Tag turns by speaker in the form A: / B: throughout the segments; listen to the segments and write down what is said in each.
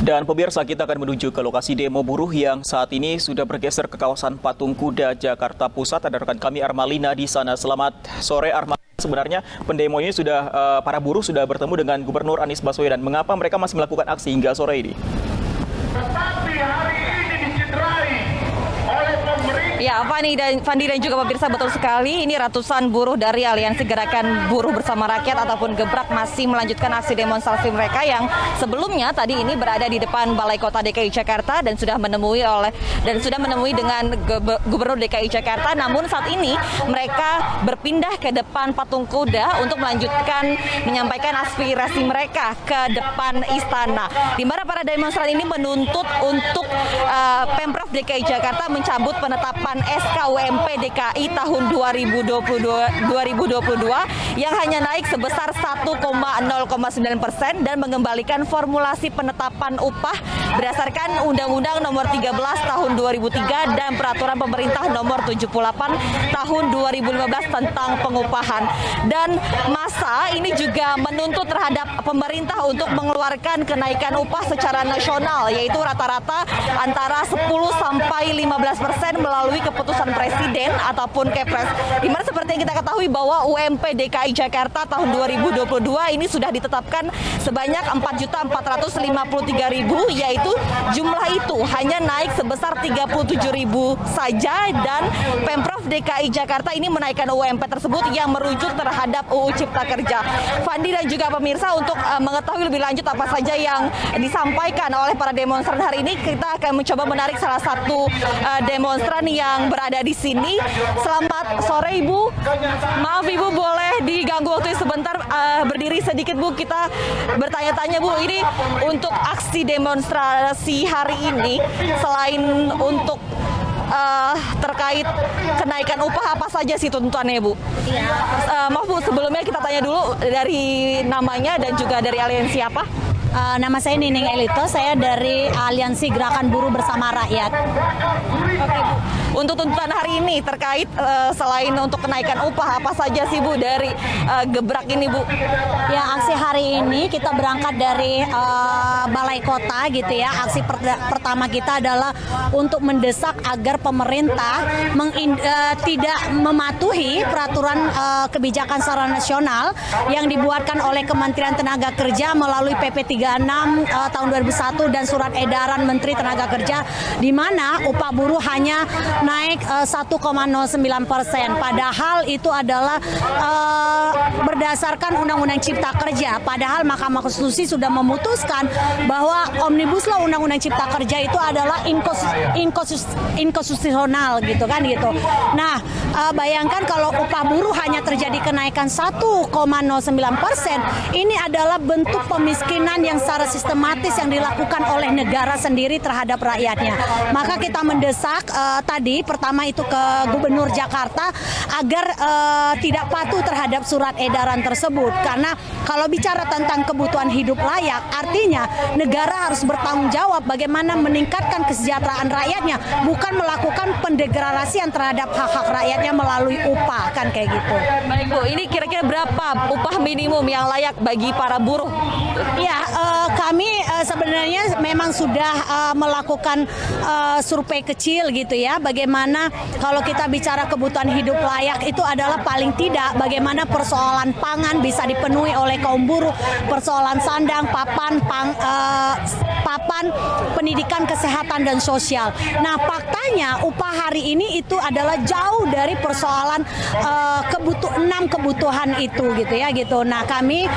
A: Dan pemirsa, kita akan menuju ke lokasi demo buruh yang saat ini sudah bergeser ke kawasan Patung Kuda, Jakarta Pusat. Ada rekan kami Armalina di sana. Selamat sore Armalina. Sebenarnya pendemo ini para buruh sudah bertemu dengan Gubernur Anies Baswedan. Mengapa mereka masih melakukan aksi hingga sore ini?
B: Tetapi hari ini dicederai oleh pemerintah.
C: Ya, Fandi dan juga pemirsa, betul sekali. Ini ratusan buruh dari Aliansi Gerakan Buruh Bersama Rakyat ataupun Gebrak masih melanjutkan aksi demonstrasi mereka yang sebelumnya tadi ini berada di depan Balai Kota DKI Jakarta dan sudah menemui dengan Gubernur DKI Jakarta. Namun saat ini mereka berpindah ke depan Patung Kuda untuk menyampaikan aspirasi mereka ke depan istana. Di mana para demonstran ini menuntut untuk Pemprov DKI Jakarta mencabut penetapan SK UMP DKI tahun 2022 yang hanya naik sebesar 1,09% dan mengembalikan formulasi penetapan upah berdasarkan Undang-Undang Nomor 13 Tahun 2003 dan Peraturan Pemerintah Nomor 78 Tahun 2015 tentang pengupahan. Dan massa ini juga menuntut terhadap pemerintah untuk mengeluarkan kenaikan upah secara nasional, yaitu rata-rata antara 10 sampai 15% melalui keputusan presiden ataupun Kepres. Dimana seperti yang kita ketahui bahwa UMP DKI Jakarta tahun 2022 ini sudah ditetapkan sebanyak 4.453.000, yaitu jumlah itu hanya naik sebesar 37.000 saja, dan Pemprov DKI Jakarta ini menaikkan UMP tersebut yang merujuk terhadap UU Cipta Kerja. Fandi dan juga pemirsa, untuk mengetahui lebih lanjut apa saja yang disampaikan oleh para demonstran hari ini, kita akan mencoba menarik salah satu demonstran yang berada di sini. Selamat sore Ibu. Maaf Ibu, boleh diganggu waktu sebentar, berdiri sedikit Bu, kita bertanya-tanya Bu. Ini untuk aksi demonstrasi hari ini, selain untuk terkait kenaikan upah, apa saja sih tuntutannya Bu? Maaf Bu, sebelumnya kita tanya dulu dari namanya dan juga dari aliansi apa?
D: Nama saya Nining Elito, saya dari Aliansi Gerakan Buruh Bersama Rakyat.
C: Oke Bu, untuk tuntutan hari ini terkait selain untuk kenaikan upah, apa saja sih Bu dari Gebrak ini Bu?
D: Ya, aksi hari ini kita berangkat dari Balai Kota gitu ya. Aksi pertama kita adalah untuk mendesak agar pemerintah tidak mematuhi peraturan kebijakan secara nasional yang dibuatkan oleh Kementerian Tenaga Kerja melalui PP 36 tahun 2001 dan surat edaran Menteri Tenaga Kerja, di mana upah buruh hanya naik 1,09%. Padahal itu adalah berdasarkan Undang-Undang Cipta Kerja. Padahal Mahkamah Konstitusi sudah memutuskan bahwa Omnibus Law Undang-Undang Cipta Kerja itu adalah inkonstitusional gitu kan gitu. Nah, bayangkan kalau upah buruh hanya terjadi kenaikan 1,09%, ini adalah bentuk pemiskinan yang secara sistematis yang dilakukan oleh negara sendiri terhadap rakyatnya. Maka kita mendesak tadi pertama itu ke Gubernur Jakarta agar tidak patuh terhadap surat edaran tersebut, karena kalau bicara tentang kebutuhan hidup layak, artinya negara harus bertanggung jawab bagaimana meningkatkan kesejahteraan rakyatnya, bukan melakukan pendegradasian terhadap hak-hak rakyatnya melalui upah, kan kayak gitu.
C: Baik Bu, ini kira-kira berapa upah minimum yang layak bagi para buruh?
D: Ya, kami sebenarnya memang sudah melakukan survei kecil gitu ya, bagaimana kalau kita bicara kebutuhan hidup layak itu adalah paling tidak bagaimana persoalan pangan bisa dipenuhi oleh kaum buruh, persoalan sandang, papan, pendidikan, kesehatan dan sosial. Nah, faktanya upah hari ini itu adalah jauh dari persoalan 6 kebutuhan itu gitu ya gitu. Nah, kami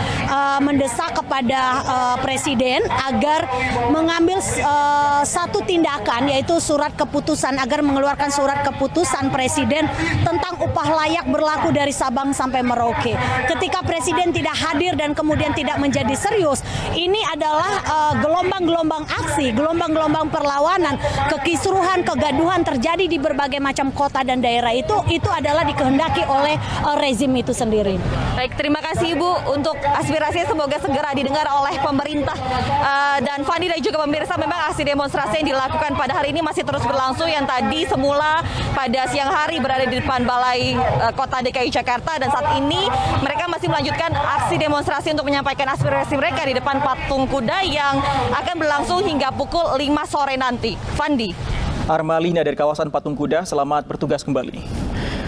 D: mendesak kepada Presiden agar mengambil satu tindakan, yaitu surat keputusan, agar mengeluarkan surat keputusan Presiden tentang upah layak berlaku dari Sabang sampai Merauke. Ketika Presiden tidak hadir dan kemudian tidak menjadi serius, ini adalah gelombang-gelombang aksi, gelombang-gelombang perlawanan, kekisruhan, kegaduhan terjadi di berbagai macam kota dan daerah itu adalah dikehendaki oleh rezim itu sendiri.
C: Baik, terima kasih Ibu untuk aspirasinya, semoga segera didengar oleh pemerintah. Dan Fandi dan juga pemirsa, memang aksi demonstrasi yang dilakukan pada hari ini masih terus berlangsung, yang tadi semula pada siang hari berada di depan Balai Kota DKI Jakarta, dan saat ini mereka masih melanjutkan aksi demonstrasi untuk menyampaikan aspirasi mereka di depan Patung Kuda yang akan berlangsung berlangsung hingga pukul 5 sore nanti. Fandi.
A: Armalina dari kawasan Patung Kuda, selamat bertugas kembali.